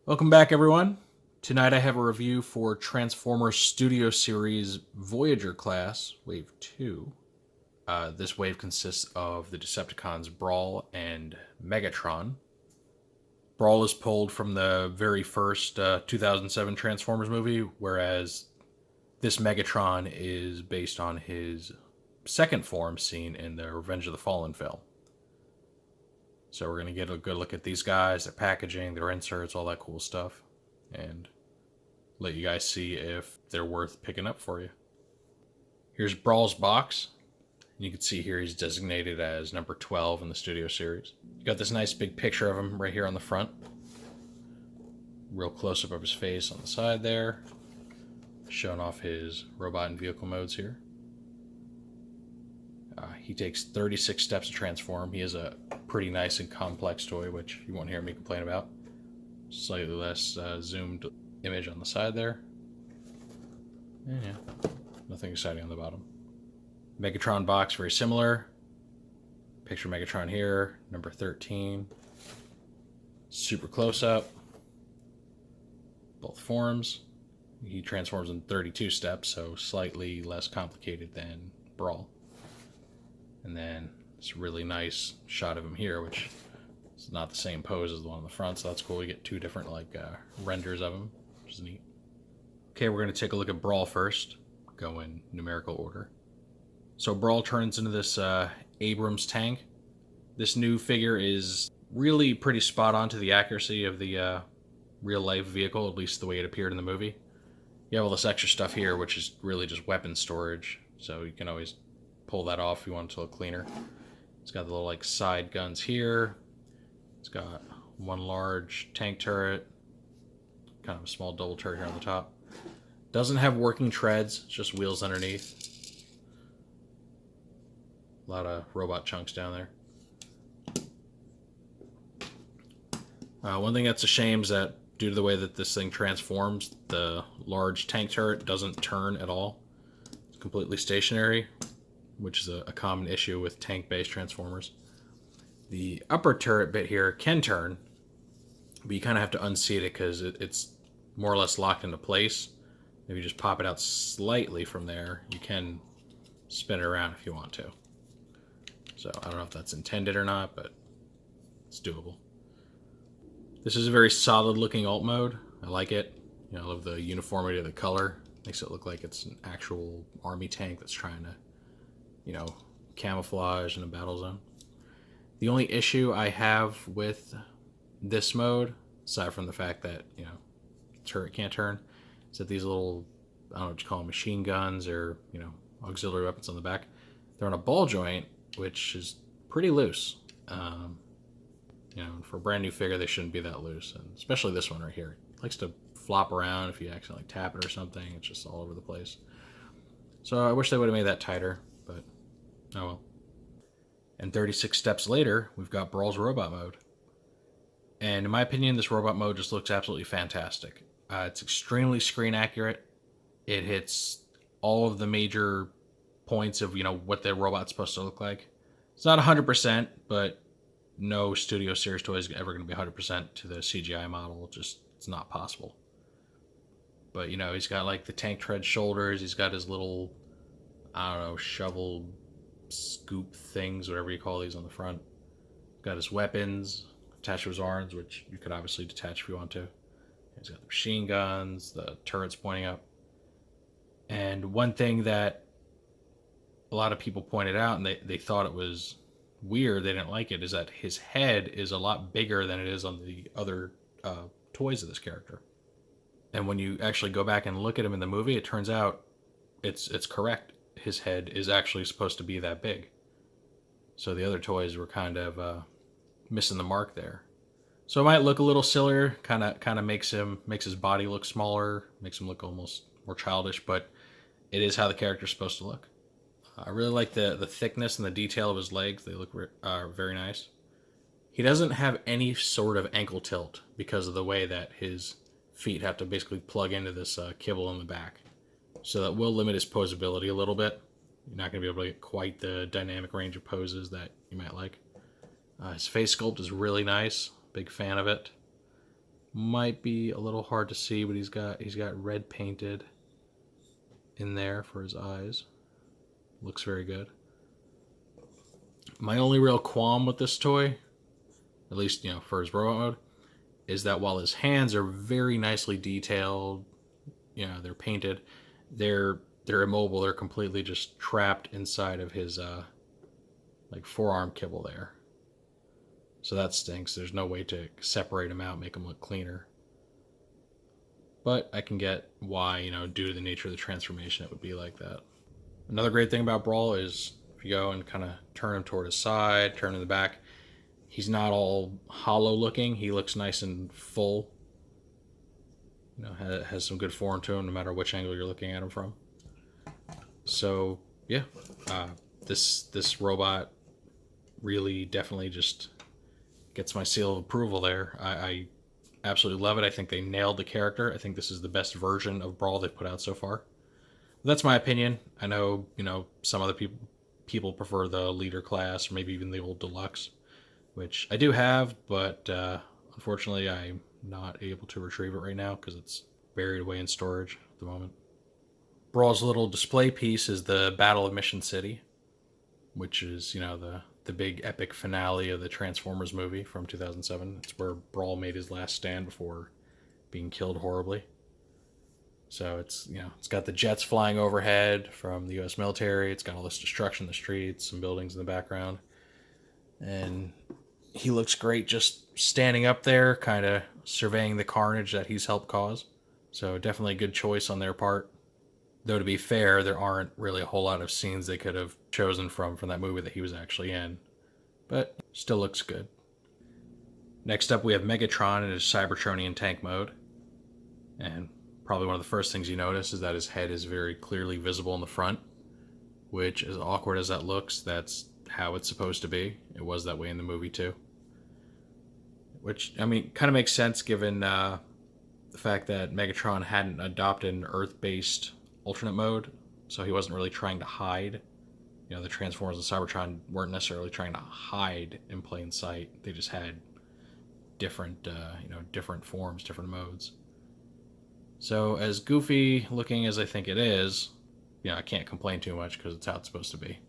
Welcome back, everyone. Tonight I have a review for Transformers Studio Series Voyager class, Wave 2. This wave consists of the Decepticons Brawl and Megatron. Brawl is pulled from the very first 2007 Transformers movie, whereas this Megatron is based on his second form seen in the Revenge of the Fallen film. So we're going to get a good look at these guys, their packaging, their inserts, all that cool stuff, and let you guys see if they're worth picking up for you. Here's Brawl's box. You can see here he's designated as number 12 in the Studio Series. You got this nice big picture of him right here on the front. Real close-up of his face on the side there. Showing off his robot and vehicle modes here. He takes 36 steps to transform. He is a pretty nice and complex toy, which you won't hear me complain about. Slightly less zoomed image on the side there. And yeah, nothing exciting on the bottom. Megatron box, very similar. Picture Megatron here, number 13. Super close up. Both forms. He transforms in 32 steps, so slightly less complicated than Brawl. And then this really nice shot of him here, which is not the same pose as the one on the front, so that's cool. You get two different renders of him, which is neat. Okay, we're going to take a look at Brawl first. Go in numerical order. So Brawl turns into this Abrams tank. This new figure is really pretty spot on to the accuracy of the real-life vehicle, at least the way it appeared in the movie. You have all this extra stuff here, which is really just weapon storage, so you can always pull that off if you want it to look cleaner. It's got the little side guns here. It's got one large tank turret, kind of a small double turret here on the top. Doesn't have working treads, it's just wheels underneath. A lot of robot chunks down there. One thing that's a shame is that due to the way that this thing transforms, the large tank turret doesn't turn at all. It's completely stationary, which is a common issue with tank-based Transformers. The upper turret bit here can turn, but you kind of have to unseat it because it's more or less locked into place. If you just pop it out slightly from there, you can spin it around if you want to. So I don't know if that's intended or not, but it's doable. This is a very solid-looking alt mode. I like it. I love the uniformity of the color. Makes it look like it's an actual army tank that's trying to camouflage in a battle zone. The only issue I have with this mode, aside from the fact that, turret can't turn, is that these little, I don't know what you call them, machine guns or, auxiliary weapons on the back, they're on a ball joint, which is pretty loose. For a brand new figure, they shouldn't be that loose, and especially this one right here. It likes to flop around if you accidentally tap it or something. It's just all over the place. So I wish they would have made that tighter, but oh well. And 36 steps later, we've got Brawl's robot mode. And in my opinion, this robot mode just looks absolutely fantastic. It's extremely screen accurate. It hits all of the major points of, what the robot's supposed to look like. It's not 100%, but no Studio Series toy is ever going to be 100% to the CGI model. Just, it's not possible. But, he's got the tank tread shoulders. He's got his little, shovel scoop things, whatever you call these on the front. Got his weapons attached to his arms, which you could obviously detach if you want to. He's got the machine guns, the turrets pointing up. And one thing that a lot of people pointed out, and they thought it was weird, they didn't like it, is that his head is a lot bigger than it is on the other toys of this character. And when you actually go back and look at him in the movie, it turns out it's correct. His head is actually supposed to be that big. So the other toys were kind of missing the mark there. So it might look a little sillier, kind of makes his body look smaller, makes him look almost more childish, but it is how the character's supposed to look. I really like the thickness and the detail of his legs. They look very nice. He doesn't have any sort of ankle tilt because of the way that his feet have to basically plug into this kibble in the back. So that will limit his posability a little bit. You're not going to be able to get quite the dynamic range of poses that you might like. His face sculpt is really nice. Big fan of it. might be a little hard to see, but he's got red painted in there for his eyes. Looks very good. My only real qualm with this toy, at least for his robot mode, is that while his hands are very nicely detailed, they're painted, they're immobile. They're completely just trapped inside of his like forearm kibble there. So that stinks. There's no way to separate them out, make them look cleaner. But I can get why, due to the nature of the transformation, it would be like that. Another great thing about Brawl is if you go and kind of turn him toward his side, turn him in the back, he's not all hollow looking. He looks nice and full. Has some good form to him no matter which angle you're looking at him from. So, yeah. This robot really definitely just gets my seal of approval there. I absolutely love it. I think they nailed the character. I think this is the best version of Brawl they've put out so far. That's my opinion. I know, some other people prefer the leader class or maybe even the old deluxe, which I do have, but unfortunately I'm not able to retrieve it right now because it's buried away in storage at the moment. Brawl's little display piece is the Battle of Mission City, which is, the big epic finale of the Transformers movie from 2007. It's where Brawl made his last stand before being killed horribly. So it's got the jets flying overhead from the U.S. military. It's got all this destruction in the streets, some buildings in the background. And he looks great just standing up there, kind of surveying the carnage that he's helped cause. So definitely a good choice on their part. Though to be fair, there aren't really a whole lot of scenes they could have chosen from that movie that he was actually in. But still looks good. Next up we have Megatron in his Cybertronian tank mode. And probably one of the first things you notice is that his head is very clearly visible in the front. Which, as awkward as that looks, that's how it's supposed to be. It was that way in the movie too. Which, kind of makes sense given the fact that Megatron hadn't adopted an Earth-based alternate mode, so he wasn't really trying to hide. The Transformers and Cybertron weren't necessarily trying to hide in plain sight. They just had different, different forms, different modes. So as goofy looking as I think it is, I can't complain too much because it's how it's supposed to be.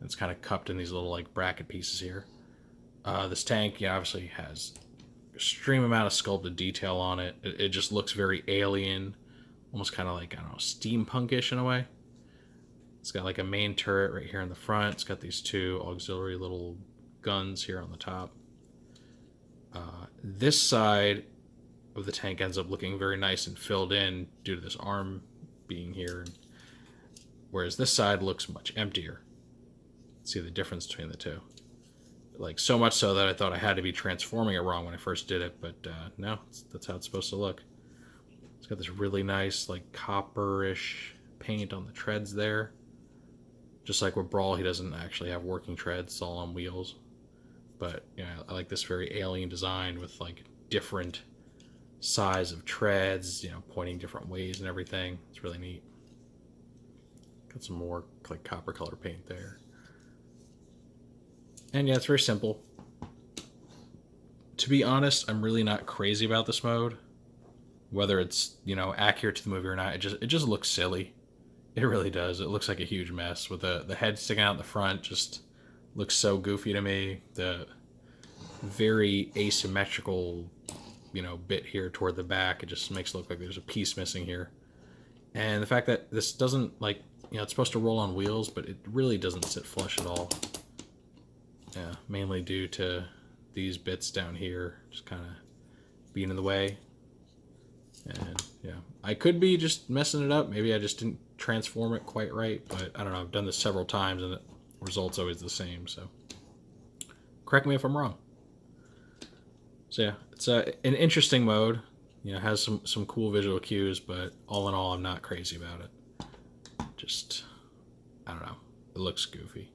It's kind of cupped in these little like bracket pieces here. This tank, obviously has extreme amount of sculpted detail on it. It just looks very alien. Almost kind of like, I don't know, steampunkish in a way. It's got like a main turret right here in the front. It's got these two auxiliary little guns here on the top. This side of the tank ends up looking very nice and filled in due to this arm being here. Whereas this side looks much emptier. See the difference between the two. Like so much so that I thought I had to be transforming it wrong when I first did it, but no, that's how it's supposed to look. It's got this really nice, like, copperish paint on the treads there. Just like with Brawl, he doesn't actually have working treads, it's all on wheels. But, I like this very alien design with, like, different size of treads, pointing different ways and everything. It's really neat. Got some more, like, copper color paint there. And, yeah, it's very simple. To be honest, I'm really not crazy about this mode. Whether it's, accurate to the movie or not, it just looks silly. It really does. It looks like a huge mess with the head sticking out in the front. Just looks so goofy to me. The very asymmetrical, bit here toward the back, it just makes it look like there's a piece missing here. And the fact that this doesn't, it's supposed to roll on wheels, but it really doesn't sit flush at all. Yeah, mainly due to these bits down here just kind of being in the way. And yeah, I could be just messing it up. Maybe I just didn't transform it quite right, but I don't know. I've done this several times and the result's always the same. So correct me if I'm wrong. So yeah, it's an interesting mode. Has some cool visual cues, but all in all, I'm not crazy about it. Just, I don't know. It looks goofy.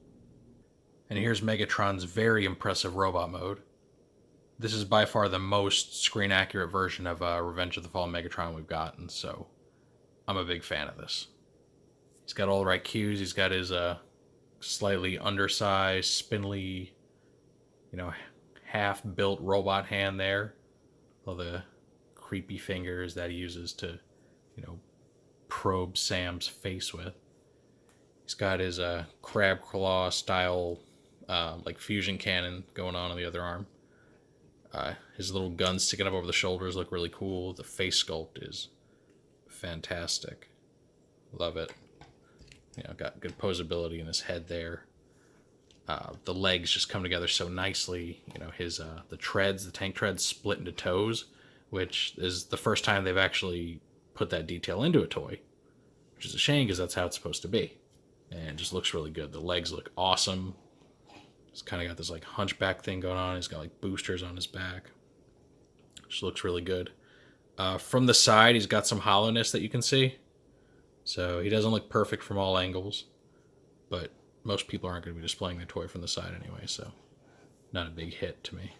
And here's Megatron's very impressive robot mode. This is by far the most screen-accurate version of Revenge of the Fallen Megatron we've gotten, so I'm a big fan of this. He's got all the right cues. He's got his slightly undersized, spindly, half-built robot hand there. All the creepy fingers that he uses to, probe Sam's face with. He's got his crab claw style like fusion cannon going on the other arm. His little guns sticking up over the shoulders look really cool. The face sculpt is fantastic. Love it. Got good posability in his head there. The legs just come together so nicely. His the tank treads split into toes, which is the first time they've actually put that detail into a toy, which is a shame because that's how it's supposed to be. And it just looks really good. The legs look awesome. He's kind of got this like hunchback thing going on. He's got like boosters on his back. Just looks really good. From the side, he's got some hollowness that you can see. So he doesn't look perfect from all angles, but most people aren't going to be displaying the toy from the side anyway, so not a big hit to me.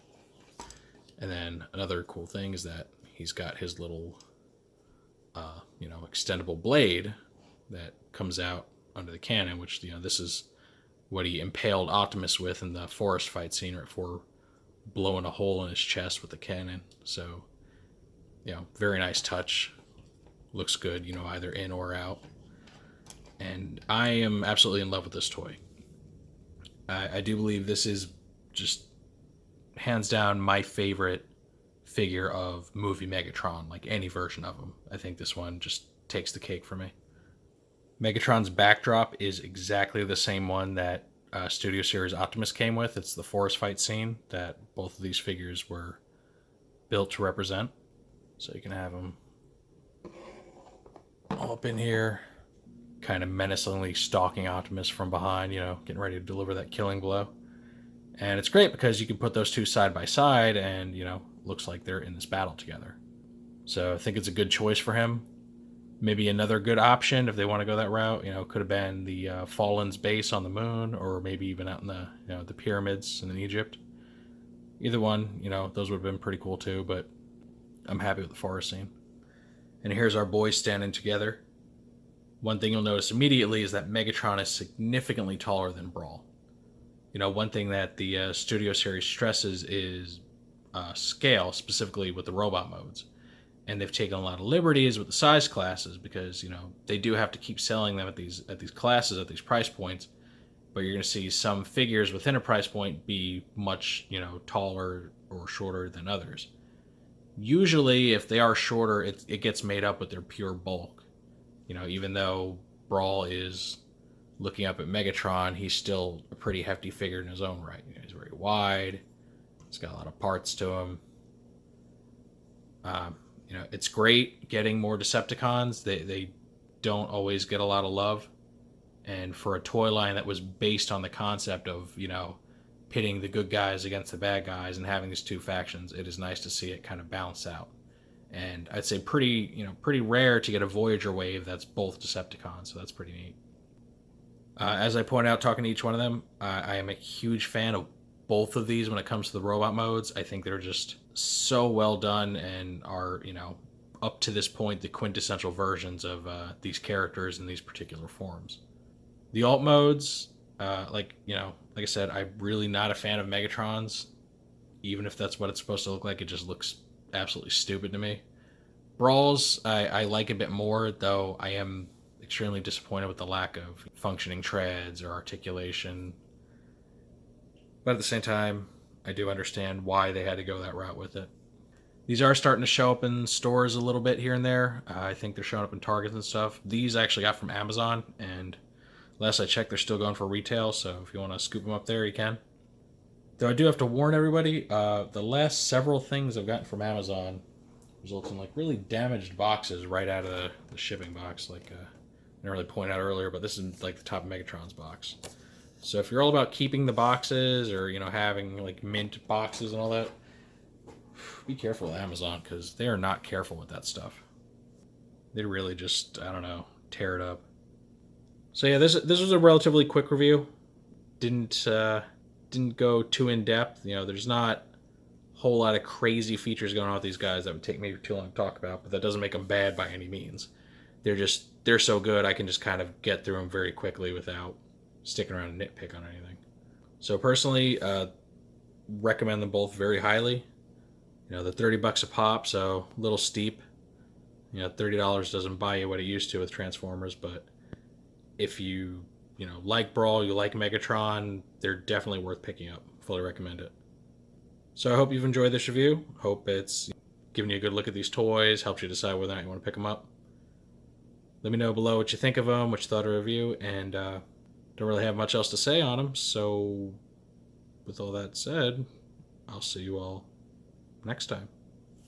And then another cool thing is that he's got his little, extendable blade that comes out under the cannon, which, this is what he impaled Optimus with in the forest fight scene right before blowing a hole in his chest with the cannon. So, very nice touch. Looks good, either in or out. And I am absolutely in love with this toy. I do believe this is just hands down my favorite figure of movie Megatron, like any version of him. I think this one just takes the cake for me. Megatron's backdrop is exactly the same one that Studio Series Optimus came with. It's the forest fight scene that both of these figures were built to represent. So you can have them all up in here, kind of menacingly stalking Optimus from behind, getting ready to deliver that killing blow. And it's great because you can put those two side by side and, looks like they're in this battle together. So I think it's a good choice for him. Maybe another good option if they want to go that route, could have been the Fallen's base on the moon, or maybe even out in the, the pyramids in Egypt. Either one, those would have been pretty cool too, but I'm happy with the forest scene. And here's our boys standing together. One thing you'll notice immediately is that Megatron is significantly taller than Brawl. One thing that the Studio Series stresses is scale, specifically with the robot modes. And they've taken a lot of liberties with the size classes because, they do have to keep selling them at these classes, at these price points. But you're going to see some figures within a price point be much, taller or shorter than others. Usually, if they are shorter, it gets made up with their pure bulk. Even though Brawl is looking up at Megatron, he's still a pretty hefty figure in his own right. He's very wide. He's got a lot of parts to him. It's great getting more Decepticons. They don't always get a lot of love. And for a toy line that was based on the concept of, pitting the good guys against the bad guys and having these two factions, it is nice to see it kind of balance out. And I'd say pretty rare to get a Voyager wave that's both Decepticons, so that's pretty neat. As I point out, talking to each one of them, I am a huge fan of both of these when it comes to the robot modes. I think they're just so well done and are, up to this point, the quintessential versions of these characters in these particular forms. The alt modes, like I said, I'm really not a fan of Megatron's. Even if that's what it's supposed to look like, it just looks absolutely stupid to me. Brawls, I like a bit more, though I am extremely disappointed with the lack of functioning treads or articulation. But at the same time, I do understand why they had to go that route with it. These are starting to show up in stores a little bit here and there. I think they're showing up in Targets and stuff. These I actually got from Amazon, and last I checked, they're still going for retail, so if you want to scoop them up there, you can. Though I do have to warn everybody, the last several things I've gotten from Amazon results in really damaged boxes right out of the shipping box. I didn't really point out earlier, but this is the top of Megatron's box. So if you're all about keeping the boxes or having mint boxes and all that, be careful with Amazon because they are not careful with that stuff. They really just, tear it up. So yeah, this was a relatively quick review. Didn't go too in depth. There's not a whole lot of crazy features going on with these guys that would take me too long to talk about, but that doesn't make them bad by any means. They're so good I can just kind of get through them very quickly without sticking around and nitpick on anything. So personally, recommend them both very highly. You know, they're 30 bucks a pop, so a little steep. You know, $30 doesn't buy you what it used to with Transformers, but if you, you know, like Brawl, you like Megatron, they're definitely worth picking up. Fully recommend it. So I hope you've enjoyed this review. Hope it's given you a good look at these toys, helped you decide whether or not you want to pick them up. Let me know below what you think of them, what you thought of the review, and don't really have much else to say on them. So with all that said, I'll see you all next time.